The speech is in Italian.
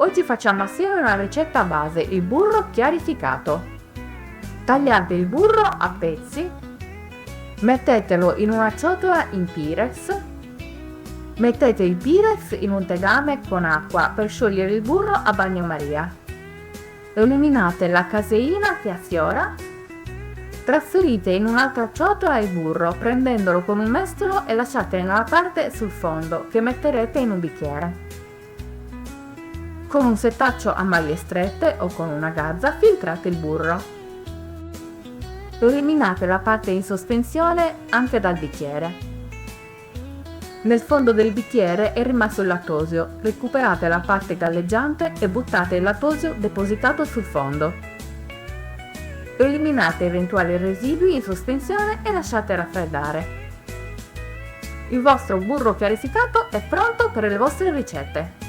Oggi facciamo assieme una ricetta a base, il burro chiarificato. Tagliate il burro a pezzi, mettetelo in una ciotola in Pyrex, mettete il Pyrex in un tegame con acqua per sciogliere il burro a bagnomaria. Eliminate la caseina che affiora, trasferite in un'altra ciotola il burro prendendolo con un mestolo e lasciate nella parte sul fondo che metterete in un bicchiere. Con un setaccio a maglie strette o con una gazza filtrate il burro. Eliminate la parte in sospensione anche dal bicchiere. Nel fondo del bicchiere è rimasto il lattosio, recuperate la parte galleggiante e buttate il lattosio depositato sul fondo. Eliminate eventuali residui in sospensione e lasciate raffreddare. Il vostro burro chiarificato è pronto per le vostre ricette.